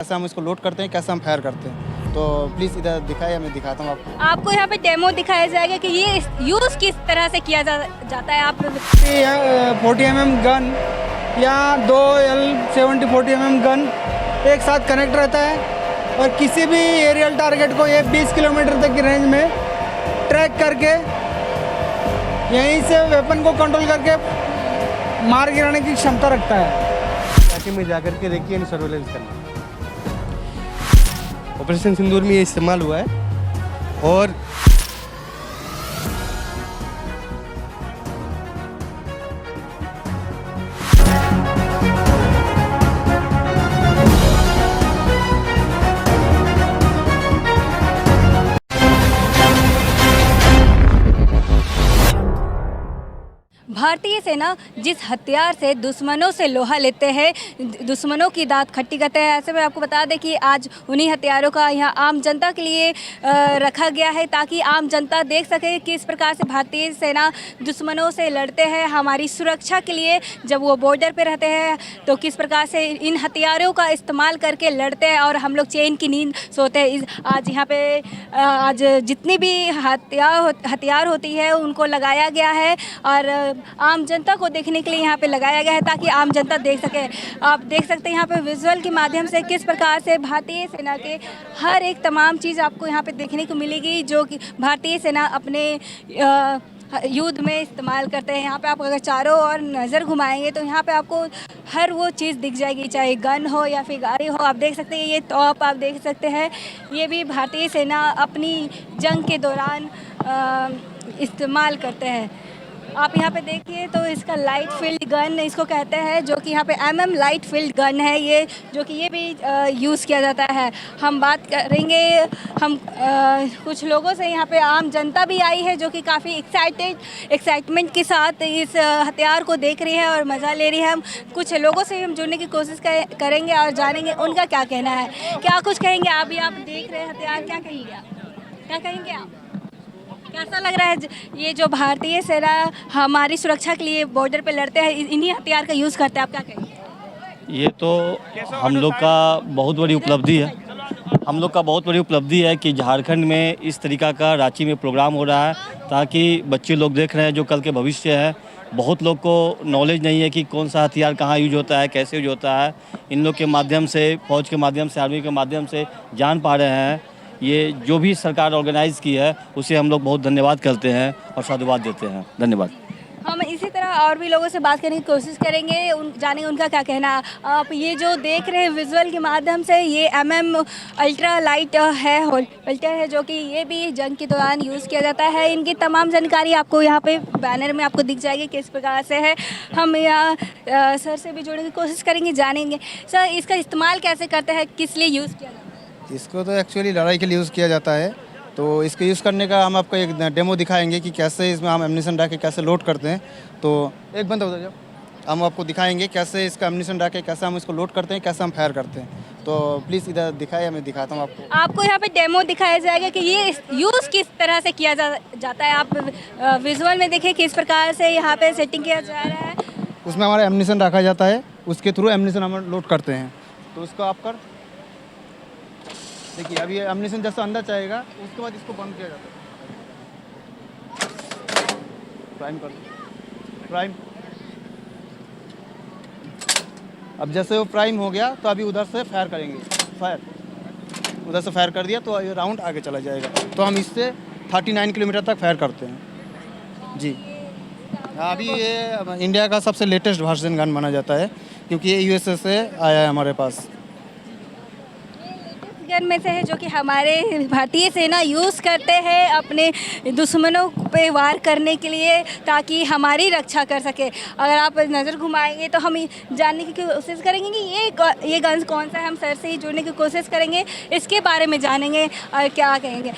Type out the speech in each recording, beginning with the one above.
कैसे हम इसको लोड करते हैं, कैसे हम फायर करते हैं। तो प्लीज़ इधर दिखाइए, मैं दिखाता हूँ आपको। आपको यहाँ पे डेमो दिखाया जाएगा कि ये यूज़ किस तरह से किया जाता है। आप 40 mm गन या 2L70 40 mm गन एक साथ कनेक्ट रहता है और किसी भी एरियल टारगेट को ये 20 किलोमीटर तक की रेंज में ट्रैक करके यहीं से वेपन को कंट्रोल करके मार गिराने की क्षमता रखता है। इलाके में जाकर के देखिए सर्वेलेंस करना। ऑपरेशन सिंदूर में ये इस्तेमाल हुआ है और भारतीय सेना जिस हथियार से दुश्मनों से लोहा लेते हैं, दुश्मनों की दांत खट्टी करते हैं, ऐसे में आपको बता दें कि आज उन्हीं हथियारों का यहाँ आम जनता के लिए रखा गया है ताकि आम जनता देख सके कि किस प्रकार से भारतीय सेना दुश्मनों से लड़ते हैं हमारी सुरक्षा के लिए। जब वो बॉर्डर पे रहते हैं तो किस प्रकार से इन हथियारों का इस्तेमाल करके लड़ते हैं और हम लोग चैन की नींद सोते हैं। आज यहाँ पे आज जितनी भी हथियार होती है उनको लगाया गया है और आम जनता को देखने के लिए यहाँ पे लगाया गया है ताकि आम जनता देख सके। आप देख सकते हैं यहाँ पे विजुअल के माध्यम से किस प्रकार से भारतीय सेना के हर एक तमाम चीज़ आपको यहाँ पे देखने को मिलेगी जो कि भारतीय सेना अपने युद्ध में इस्तेमाल करते हैं। यहाँ पे आप अगर चारों ओर नज़र घुमाएंगे तो यहाँ पे आपको हर वो चीज़ दिख जाएगी, चाहे गन हो या फिर गाड़ी हो। आप देख सकते हैं ये तोप आप देख सकते हैं, ये भी भारतीय सेना अपनी जंग के दौरान इस्तेमाल करते हैं। आप यहाँ पे देखिए तो इसका लाइट फील्ड गन इसको कहते हैं, जो कि यहाँ पे MM लाइट फील्ड गन है ये, जो कि ये भी यूज़ किया जाता है। हम बात करेंगे हम कुछ लोगों से, यहाँ पे आम जनता भी आई है जो कि काफ़ी एक्साइटमेंट के साथ इस हथियार को देख रही है और मज़ा ले रही है। हम कुछ लोगों से हम जुड़ने की कोशिश करेंगे और जानेंगे उनका क्या कहना है। क्या कुछ कहेंगे आप भी, आप देख रहे हैं हथियार, क्या कहेंगे आप, क्या कहेंगे आप? कैसा लग रहा है ये जो भारतीय सेना हमारी सुरक्षा के लिए बॉर्डर पे लड़ते हैं, इन्हीं हथियार का यूज़ करते हैं, आप क्या कहेंगे? ये तो हम लोग का बहुत बड़ी उपलब्धि है। हम लोग का बहुत बड़ी उपलब्धि है कि झारखंड में इस तरीका का रांची में प्रोग्राम हो रहा है ताकि बच्चे लोग देख रहे हैं जो कल के भविष्य है। बहुत लोग को नॉलेज नहीं है कि कौन सा हथियार कहाँ यूज होता है, कैसे यूज होता है। इन लोग के माध्यम से, फौज के माध्यम से, आर्मी के माध्यम से जान पा रहे हैं। ये जो भी सरकार ऑर्गेनाइज़ की है उसे हम लोग बहुत धन्यवाद करते हैं और साधुवाद देते हैं। धन्यवाद। हम इसी तरह और भी लोगों से बात करने की कोशिश करेंगे, जानेंगे उनका क्या कहना। आप ये जो देख रहे हैं विजुअल के माध्यम से, ये MM अल्ट्रा लाइट है, होल्टर है, जो कि ये भी जंग के दौरान यूज़ किया जाता है। इनकी तमाम जानकारी आपको यहाँ पे बैनर में आपको दिख जाएगी किस प्रकार से है। हम यहाँ सर से भी जुड़ने की कोशिश करेंगे, जानेंगे सर इसका इस्तेमाल कैसे करते हैं, किस लिए यूज़ किया जाता है? इसको तो एक्चुअली लड़ाई के लिए यूज़ किया जाता है। तो इसको यूज़ करने का हम आपको एक डेमो दिखाएंगे कि कैसे इसमें हम एम्यूनिशन डाल के कैसे लोड करते हैं। तो एक बंदा उधर जाओ, हम आपको दिखाएंगे कैसे इसका एम्यूनिशन डाल के कैसे हम इसको लोड करते हैं, कैसे हम फायर करते हैं। तो प्लीज़ इधर दिखाइए, मैं दिखाता हूँ आपको। आपको यहाँ पे डेमो दिखाया जाएगा कि ये यूज़ किस तरह से किया जाता है। आप विजुअल में देखिए किस प्रकार से यहाँ पे सेटिंग किया जा रहा है। उसमें हमारा एम्यूनिशन रखा जाता है, उसके थ्रू एम्यूनिशन हम लोड करते हैं। तो उसको आप कर देखिए, अभी एम्यूनिशन जैसा अंदर जाएगा उसके बाद इसको बंद किया जाता है। प्राइम कर दो, प्राइम। अब जैसे वो प्राइम हो गया तो अभी उधर से फायर करेंगे, फायर उधर से फायर कर दिया तो ये राउंड आगे चला जाएगा। तो हम इससे 39 किलोमीटर तक फायर करते हैं जी। अभी ये इंडिया का सबसे लेटेस्ट वर्जन गन माना जाता है क्योंकि ये USA से आया है हमारे पास। गन में से है जो कि हमारे भारतीय सेना यूज़ करते हैं अपने दुश्मनों पे वार करने के लिए ताकि हमारी रक्षा कर सके। अगर आप नज़र घुमाएंगे तो हम जानने की कोशिश करेंगे कि ये गन्स कौन सा है। हम सर से ही जुड़ने की कोशिश करेंगे, इसके बारे में जानेंगे और क्या कहेंगे।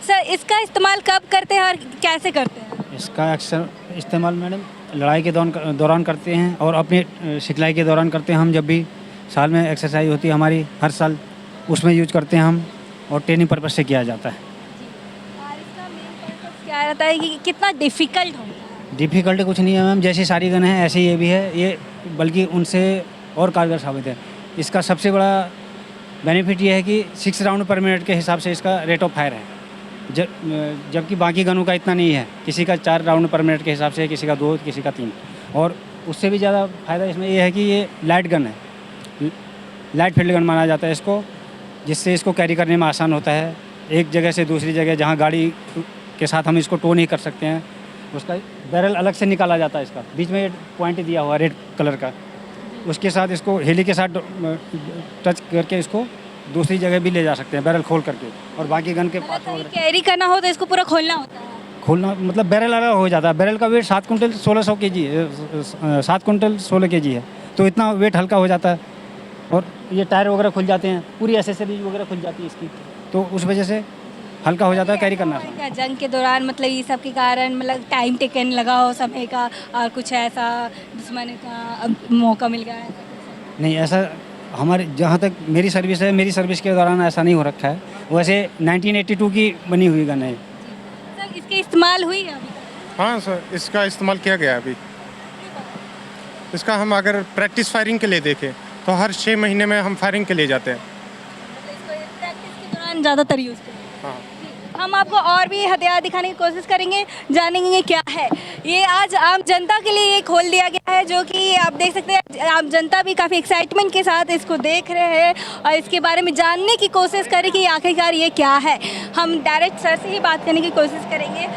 सर इसका इस्तेमाल कब करते हैं और कैसे करते हैं? इसका अक्सर इस्तेमाल मैडम लड़ाई के दौरान करते हैं और अपने सिखलाई के दौरान करते हैं। हम जब भी साल में एक्सरसाइज होती है हमारी हर साल, उसमें यूज करते हैं हम और ट्रेनिंग पर्पज से किया जाता है। और इसका मेन पर्पस क्या रहता है कि कितना डिफ़िकल्ट हो? डिफ़िकल्ट कुछ नहीं है मैम, जैसी सारी गन है ऐसे ये भी है, ये बल्कि उनसे और कारगर साबित है। इसका सबसे बड़ा बेनिफिट ये है कि 6 राउंड पर मिनट के हिसाब से इसका रेट ऑफ फायर है, जबकि बाकी गनों का इतना नहीं है। किसी का 4 राउंड पर मिनट के हिसाब से, किसी का 2, किसी का 3। और उससे भी ज़्यादा फ़ायदा इसमें ये है कि ये लाइट गन है, लाइट फील्ड गन माना जाता है इसको, जिससे इसको कैरी करने में आसान होता है। एक जगह से दूसरी जगह जहाँ गाड़ी के साथ हम इसको टो नहीं कर सकते हैं, उसका बैरल अलग से निकाला जाता है। इसका बीच में पॉइंट दिया हुआ रेड कलर का, उसके साथ इसको हेली के साथ टच करके इसको दूसरी जगह भी ले जा सकते हैं बैरल खोल करके। और बाकी गन के पार्ट कहीं कैरी करना हो तो इसको पूरा खोलना होता है। खोलना मतलब बैरल अलग हो जाता है। बैरल का वेट 7 कुंटल 1600 kg है, 7 कुंटल 16 kg है, तो इतना वेट हल्का हो जाता है। और ये टायर वगैरह खुल जाते हैं, पूरी एसेसरीज वगैरह खुल जाती है इसकी, तो उस वजह से हल्का हो जाता है कैरी करना। क्या जंग के दौरान मतलब ये सब के कारण मतलब टाइम टेकन लगा हो समय का, और कुछ ऐसा दुश्मन का मौका मिल गया है? नहीं, ऐसा हमारे जहाँ तक मेरी सर्विस है, मेरी सर्विस के दौरान ऐसा नहीं हो रखा है। वैसे 1982 की बनी हुई गन है। सर इसकी इस्तेमाल हुई है अभी? हाँ सर, इसका इस्तेमाल किया गया है अभी। इसका हम अगर प्रैक्टिस फायरिंग के लिए देखें तो हर 6 महीने में हम फायरिंग के लिए जाते हैं। मतलब इसको प्रैक्टिस के दौरान ज़्यादातर यूज़ करते हैं। हाँ, हम आपको और भी हथियार दिखाने की कोशिश करेंगे, जानेंगे क्या है ये। आज आम जनता के लिए ये खोल दिया गया है, जो कि आप देख सकते हैं आम जनता भी काफ़ी एक्साइटमेंट के साथ इसको देख रहे हैं और इसके बारे में जानने की कोशिश करें कि आखिरकार ये क्या है। हम डायरेक्ट सर से ही बात करने की कोशिश करेंगे,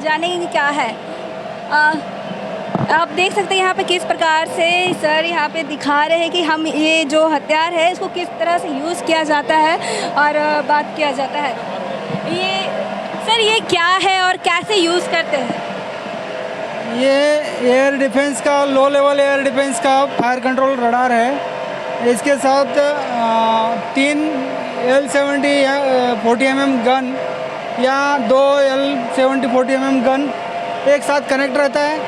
जानेंगे कि क्या है। आप देख सकते हैं यहाँ पे किस प्रकार से सर यहाँ पे दिखा रहे हैं कि हम ये जो हथियार है इसको किस तरह से यूज़ किया जाता है और बात किया जाता है। ये सर ये क्या है और कैसे यूज़ करते हैं? ये एयर डिफेंस का, लो लेवल एयर डिफेंस का फायर कंट्रोल रडार है। इसके साथ 3 L70 40mm गन या 2 L70 40mm गन एक साथ कनेक्ट रहता है,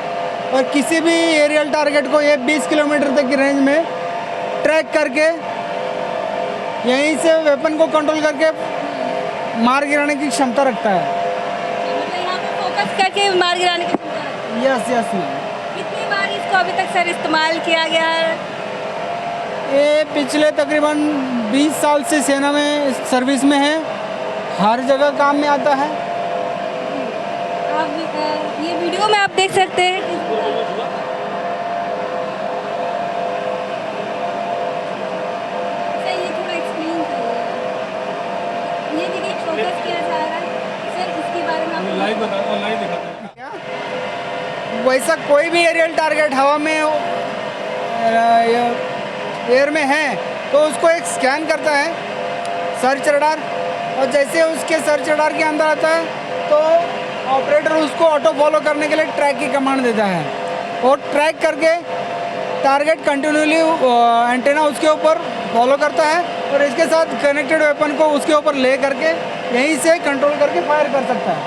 और किसी भी एरियल टारगेट को ये 20 किलोमीटर तक की रेंज में ट्रैक करके यहीं से वेपन को कंट्रोल करके मार गिराने की क्षमता रखता है। मतलब यहाँ पे फोकस करके मार गिराने की क्षमता रखता है। Yes ma'am. कितनी बार इसको अभी तक सर इस्तेमाल किया गया है? ये पिछले तकरीबन 20 साल से सेना में सर्विस में है, हर जगह काम में आता है। आप ये वीडियो में आप देख सकते हैं सर, ये थोड़ा एक्सप्लेन करिए। ये देखिए फोकस किया जा रहा है सर, इसके बारे में आप लाइव दिखाते हैं। वैसा कोई भी एरियल टारगेट हवा में एयर में है तो उसको एक स्कैन करता है सर्च रडार, और जैसे उसके सर्च रडार के अंदर आता है तो ऑपरेटर उसको ऑटो फॉलो करने के लिए ट्रैक की कमांड देता है, और ट्रैक करके टारगेट कंटिन्यूली एंटेना उसके ऊपर फॉलो करता है, और इसके साथ कनेक्टेड वेपन को उसके ऊपर ले करके यहीं से कंट्रोल करके फायर कर सकता है।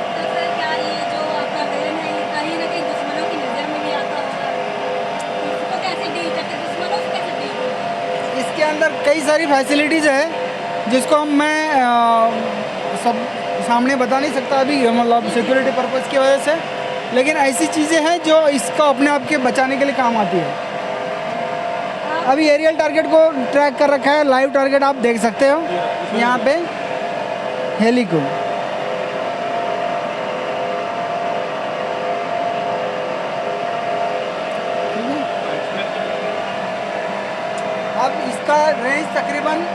तो सर क्या ये जो आपका वेपन है ये कहीं ना कहीं दुश्मनों की नज़र में भी आता होगा? इसको कैसे डील करते हैं, दुश्मनों से कैसे डील करते हैं? इसके अंदर कई सारी फैसिलिटीज़ है जिसको मैं सब सामने बता नहीं सकता अभी, मतलब सिक्योरिटी पर्पज़ की वजह से, लेकिन ऐसी चीज़ें हैं जो इसको अपने आप के बचाने के लिए काम आती है। अभी एरियल टारगेट को ट्रैक कर रखा है, लाइव टारगेट आप देख सकते हो यहाँ पे हेली को। अब इसका रेंज तकरीबन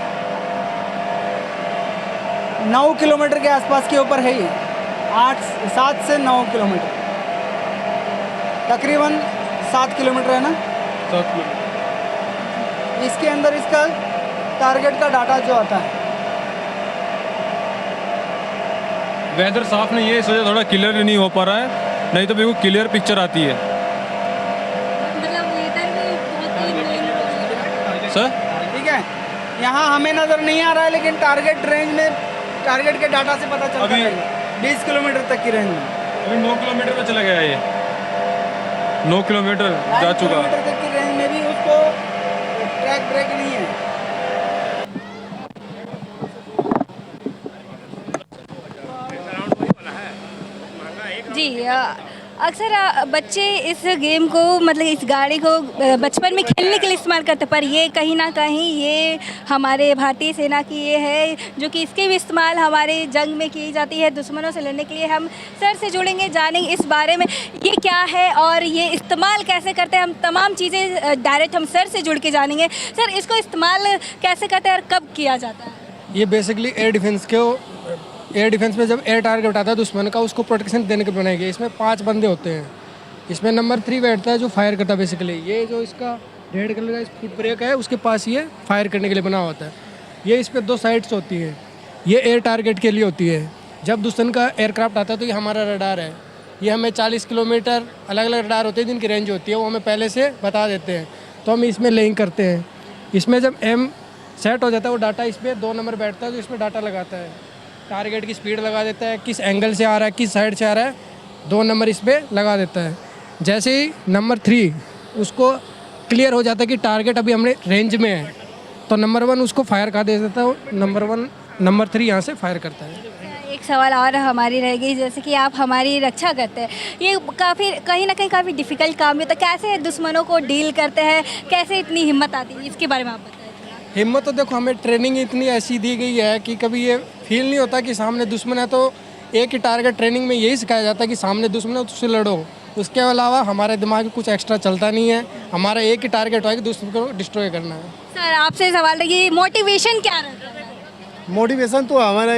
9 किलोमीटर के आसपास के ऊपर है ये, 7 से 9 किलोमीटर, तकरीबन 7 किलोमीटर है ना। 7 किलोमीटर। इसके अंदर इसका टारगेट का डाटा जो आता है। वेदर साफ नहीं है, इस वजह थोड़ा क्लियर नहीं हो पा रहा है, नहीं तो बिल्कुल क्लियर पिक्चर आती है। मतलब वेदर भी बहुत ही plain सर ठीक है, यहाँ हमें नज़र नहीं आ रहा है, लेकिन टारगेट रेंज में टारगेट के डाटा से पता चलता है 20 किलोमीटर तक की रेंज में। अभी 9 किलोमीटर पे चला गया है, ये 9 किलोमीटर जा चुका। किलोमीटर तक की रेंज में भी उसको ट्रैक ब्रेक नहीं है। जी अक्सर बच्चे इस गेम को मतलब इस गाड़ी को बचपन में खेलने के लिए इस्तेमाल करते हैं, पर ये कहीं ना कहीं ये हमारे भारतीय सेना की ये है जो कि इसके भी इस्तेमाल हमारे जंग में की जाती है दुश्मनों से लड़ने के लिए। हम सर से जुड़ेंगे, जानेंगे इस बारे में ये क्या है और ये इस्तेमाल कैसे करते हैं। हम तमाम चीज़ें डायरेक्ट हम सर से जुड़ के जानेंगे। सर, इसको इस्तेमाल कैसे करते हैं और कब किया जाता है? ये बेसिकली एयर डिफेंस में जब एयर टारगेट उठाता है दुश्मन का, उसको प्रोटेक्शन देने के लिए बनाई गई। इसमें 5 बंदे होते हैं। इसमें नंबर 3 बैठता है जो फायर करता है। बेसिकली ये जो इसका रेड कलर का फुट ब्रेक है उसके पास ये फायर करने के लिए बना होता है। ये इस पर 2 साइड्स होती हैं। ये एयर टारगेट के लिए होती है। जब दुश्मन का एयरक्राफ्ट आता है तो ये हमारा रडार है। ये हमें 40 किलोमीटर अलग अलग रडार होते हैं जिनकी रेंज होती है, वो हमें पहले से बता देते हैं, तो हम इसमें लिंक करते हैं। इसमें जब एम सेट हो जाता है वो डाटा इस पर 2 नंबर बैठता है जो इसमें डाटा लगाता है। टारगेट की स्पीड लगा देता है, किस एंगल से आ रहा है, किस साइड से आ रहा है, 2 नंबर इस पर लगा देता है। जैसे ही नंबर 3 उसको क्लियर हो जाता है कि टारगेट अभी हमने रेंज में है, तो नंबर 1 उसको फायर कर दे देता है। नंबर 3 यहाँ से फायर करता है। एक सवाल और हमारी रहेगी, जैसे कि आप हमारी रक्षा करते हैं, ये काफ़ी कहीं ना कहीं काफ़ी डिफ़िकल्ट काम होता है। कैसे दुश्मनों को डील करते हैं, कैसे इतनी हिम्मत आती है, इसके बारे में आप बताएं। हिम्मत तो देखो, हमें ट्रेनिंग इतनी ऐसी दी गई है कि कभी ये फील नहीं होता कि सामने दुश्मन है, तो एक ही टारगेट ट्रेनिंग में यही सिखाया जाता है कि सामने दुश्मन है तो उससे लड़ो। उसके अलावा हमारे दिमाग में कुछ एक्स्ट्रा चलता नहीं है। हमारा एक ही टारगेट है कि दुश्मन को डिस्ट्रॉय करना है। सर, आपसे सवाल है कि मोटिवेशन क्या रहता है? मोटिवेशन तो हमारा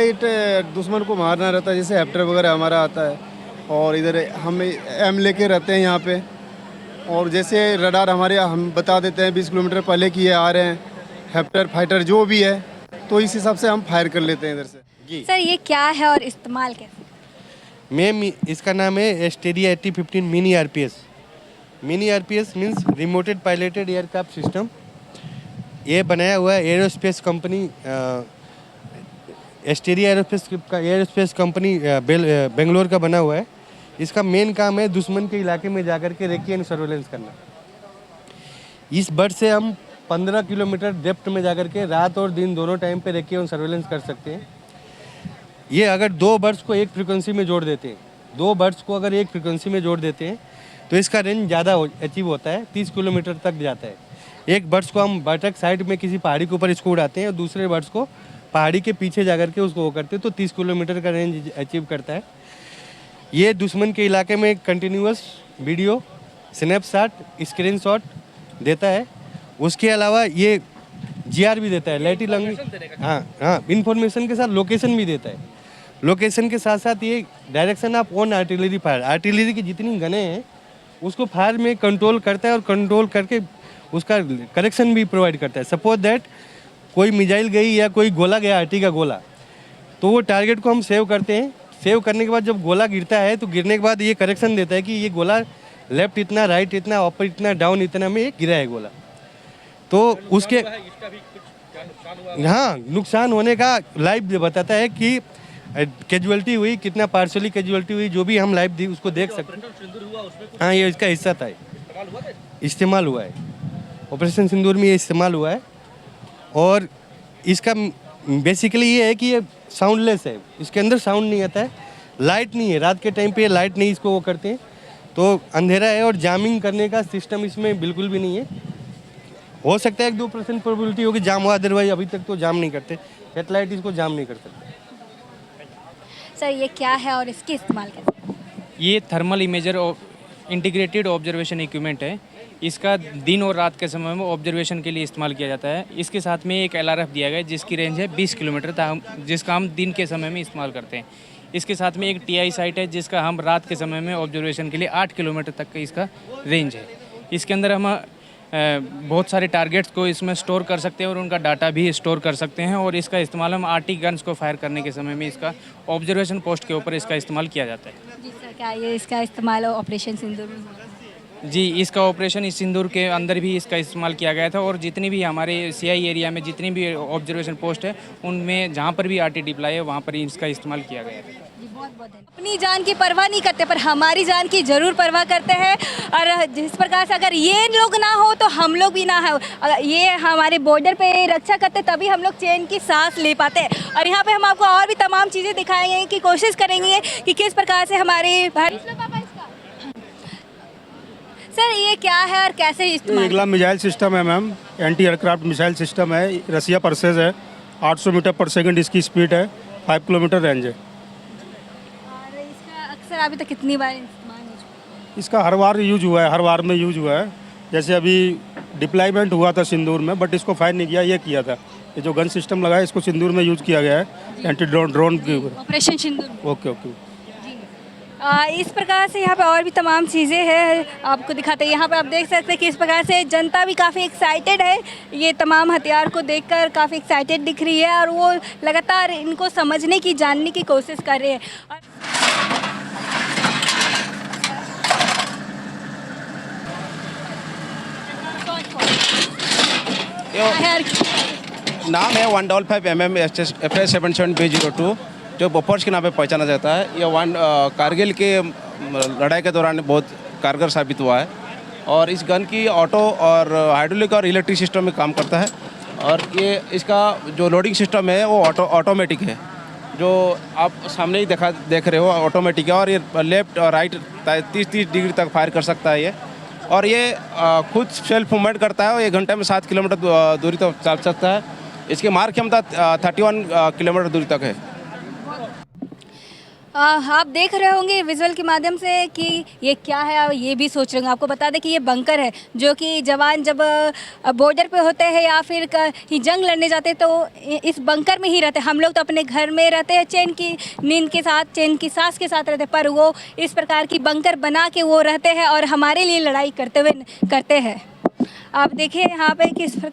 दुश्मन को मारना रहता है। जैसे हेप्टर वगैरह हमारा आता है और इधर हम एम लेके रहते हैं यहाँ पे, और जैसे रडार हमारे हम बता देते हैं 20 किलोमीटर पहले कि ये आ रहे हैं, हेप्टर फाइटर जो भी है, तो इस हिसाब से हम फायर कर लेते हैं इधर से जी। सर, ये क्या है और इस्तेमाल कैसे? मैम, इसका नाम है स्टेडिया 8015 mini RPS. Mini RPS means remoted piloted aircraft system. ये बनाया हुआ है एरोस्पेस कंपनी, स्टेडिया एरोस्पेस कंपनी बेंगलोर का बना हुआ है। इसका मेन काम है दुश्मन के इलाके में जाकर के रेकी एंड सर्वेलेंस करना। इस बर्ड से हम 15 किलोमीटर डेप्थ में जाकर के रात और दिन दोनों टाइम पे रेकी एंड सर्वेलेंस कर सकते हैं। ये अगर 2 बर्ड्स को एक फ्रीक्वेंसी में जोड़ देते हैं, 2 बर्ड्स को अगर एक फ्रीक्वेंसी में जोड़ देते हैं तो इसका रेंज ज़्यादा अचीव होता है, 30 किलोमीटर तक जाता है। एक बर्ड्स को हम बैठक साइड में किसी पहाड़ी के ऊपर इसको उड़ाते हैं और दूसरे बर्ड्स को पहाड़ी के पीछे जाकर के उसको वो करते हैं, तो 30 किलोमीटर का रेंज अचीव करता है। ये दुश्मन के इलाके में कंटिन्यूअस वीडियो, स्नैपशॉट, स्क्रीनशॉट देता है। उसके अलावा ये जीआर भी देता है, लाइटिंग लैंग्वेज, हाँ, इन्फॉर्मेशन के साथ लोकेशन भी देता है। लोकेशन के साथ साथ ये direction of on artillery fire, artillery की जितनी गने हैं उसको फायर में कंट्रोल करता है और कंट्रोल करके उसका करेक्शन भी प्रोवाइड करता है। सपोज दैट कोई मिसाइल गई या कोई गोला गया, आर्टी का गोला, तो वो टारगेट को हम सेव करते हैं। सेव करने के बाद जब गोला गिरता है तो गिरने के बाद ये करेक्शन देता है कि ये गोला लेफ्ट इतना, राइट इतना, अपर इतना, डाउन इतना में गिरा है गोला। तो उसके हाँ, नुकसान होने का लाइव बताता है कि कैजुअलिटी हुई, कितना पार्शली कैजुअलिटी हुई, जो भी हम लाइव दी उसको देख सकते हैं। हाँ, ये इसका हिस्सा था, इस्तेमाल हुआ है, ऑपरेशन सिंदूर में ये इस्तेमाल हुआ है। और इसका बेसिकली ये है कि ये साउंडलेस है, इसके अंदर साउंड नहीं आता है, लाइट नहीं है, रात के टाइम पे लाइट नहीं इसको वो करते हैं, तो अंधेरा है। और जामिंग करने का सिस्टम इसमें बिल्कुल भी नहीं है। हो सकता है 1-2% प्रोबेबिलिटी होगी जाम हुआ, अदरवाइज अभी तक तो जाम नहीं करते। सेटेलाइट इसको जाम नहीं कर सकते। सर, ये क्या है और इसकी इस्तेमाल कैसे? ये thermal imager integrated observation equipment है। इसका दिन और रात के समय में ऑब्जर्वेशन के लिए इस्तेमाल किया जाता है। इसके साथ में एक LRF दिया गया है जिसकी रेंज है 20 किलोमीटर, जिसका हम दिन के समय में इस्तेमाल करते हैं। इसके साथ में एक TI साइट है जिसका हम रात के समय में ऑब्जर्वेशन के लिए 8 किलोमीटर तक का इसका रेंज है। इसके अंदर हम बहुत सारे टारगेट्स को इसमें स्टोर कर सकते हैं और उनका डाटा भी स्टोर कर सकते हैं। और इसका इस्तेमाल हम RT गन्स को फायर करने के समय में इसका ऑब्जर्वेशन पोस्ट के ऊपर इसका इस्तेमाल किया जाता है। जी सर, क्या ये इसका इस्तेमाल ऑपरेशन सिंदूर में हुआ? जी, इसका ऑपरेशन इस सिंदूर के अंदर भी इसका इस्तेमाल किया गया था। और जितनी भी हमारे CI एरिया में जितनी भी ऑब्जर्वेशन पोस्ट है उनमें जहाँ पर भी RT डिप्लॉय है वहाँ पर ही इसका इस्तेमाल किया गया है। जी, बहुत बहुत धन्यवाद। अपनी जान की परवाह नहीं करते पर हमारी जान की ज़रूर परवाह करते हैं। और जिस प्रकार से अगर ये लोग ना हो तो हम लोग भी ना हो। अगर ये हमारे बॉर्डर पे रक्षा करते तभी हम लोग चैन की सांस ले पाते हैं। और यहाँ पे हम आपको और भी तमाम चीज़ें दिखाएंगे कि कोशिश करेंगे कि किस प्रकार से हमारे सर ये क्या है और कैसे ये इस्तेमाल? अगला मिसाइल सिस्टम है ma'am, anti aircraft missile system है। रसिया परसेज है, 800 मीटर पर सेकंड इसकी स्पीड है, 5 किलोमीटर रेंज है। और इसका अक्सर अभी तक कितनी बार इस्तेमाल हो चुका है? इसका हर बार यूज हुआ है, हर बार में यूज हुआ है। जैसे अभी डिप्लॉयमेंट हुआ था सिंदूर में, बट इसको फायर नहीं किया, ये किया था। ये जो गन सिस्टम लगा है इसको सिंदूर में यूज किया गया है, एंटी ड्रोन के ऊपर। ऑपरेशन सिंदूर। Okay okay. इस प्रकार से यहाँ पे और भी तमाम चीज़ें हैं, आपको दिखाते हैं। यहाँ पे आप देख सकते हैं कि इस प्रकार से जनता भी काफ़ी एक्साइटेड है, ये तमाम हथियार को देखकर काफ़ी एक्साइटेड दिख रही है और वो लगातार इनको समझने की, जानने की कोशिश कर रहे हैं। नाम है 155 mm FA77B02, जो बॉपर्स के नाम पे पहचाना जाता है। ये कारगिल के लड़ाई के दौरान बहुत कारगर साबित हुआ है और इस गन की ऑटो और हाइड्रोलिक और इलेक्ट्रिक सिस्टम में काम करता है। और ये इसका जो लोडिंग सिस्टम है वो ऑटोमेटिक है, जो आप सामने ही देख रहे हो, ऑटोमेटिक है। और ये लेफ्ट और राइट 30 डिग्री तक फायर कर सकता है ये। और ये खुद सेल्फ मूवमेंट करता है और 1 घंटे में 7 किलोमीटर दूरी तक चल सकता है। इसकी मार क्षमता 31 किलोमीटर दूरी तक है। आप देख रहे होंगे विजुअल के माध्यम से कि ये क्या है, ये भी सोच रहे होंगे। आपको बता दें कि ये बंकर है, जो कि जवान जब बॉर्डर पे होते हैं या फिर कहीं जंग लड़ने जाते हैं तो इस बंकर में ही रहते हैं। हम लोग तो अपने घर में रहते हैं, चैन की नींद के साथ, चैन की सांस के साथ रहते हैं, पर वो इस प्रकार की बंकर बना के वो रहते हैं और हमारे लिए लड़ाई करते हैं। आप देखिए यहाँ पे किस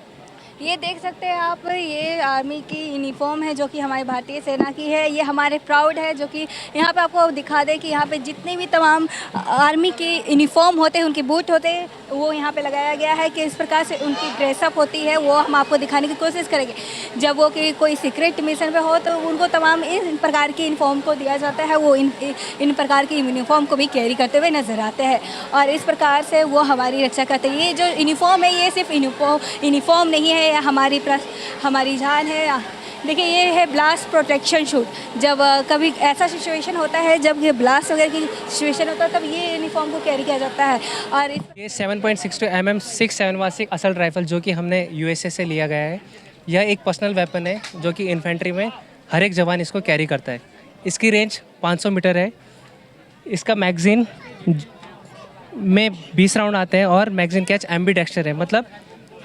ये देख सकते हैं आप, ये आर्मी की यूनिफॉर्म है जो कि हमारी भारतीय सेना की है। ये हमारे प्राउड है, जो कि यहाँ पे आपको दिखा दे कि यहाँ पे जितने भी तमाम आर्मी के यूनिफॉर्म होते हैं, उनके बूट होते हैं, वो यहाँ पे लगाया गया है कि इस प्रकार से उनकी ड्रेसअप होती है। वो हम आपको दिखाने की कोशिश करेंगे। जब वो कि कोई सीक्रेट मिशन पे हो तो उनको तमाम इन प्रकार की यूनिफॉर्म को दिया जाता है, वो इन प्रकार की यूनिफॉर्म को भी कैरी करते हुए नजर आते हैं और इस प्रकार से वो हमारी रक्षा करते हैं। ये जो यूनिफॉर्म है, ये सिर्फ यूनिफॉर्म नहीं है, हमारी जान है। देखिए ये है ब्लास्ट प्रोटेक्शन शूट। जब कभी ऐसा सिचुएशन होता है, जब ये ब्लास्ट वगैरह की सिचुएशन होता है, तब ये यूनिफॉर्म को कैरी किया जाता है। और ये 7.62 mm 6.716 असल्ट राइफल जो कि हमने USA से लिया गया है। यह एक पर्सनल वेपन है जो कि इन्फेंट्री में हर एक जवान इसको कैरी करता है। इसकी रेंज 500 मीटर है। इसका मैगज़ीन में 20 राउंड आते हैं और मैगज़ीन कैच एम्बीडेक्स्टर है, मतलब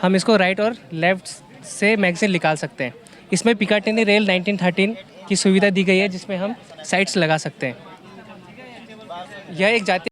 हम इसको राइट और लेफ़्ट से मैगज़ीन निकाल सकते हैं। इसमें पिकाटिनी रेल 1913 की सुविधा दी गई है, जिसमें हम साइट्स लगा सकते हैं। यह एक जातीय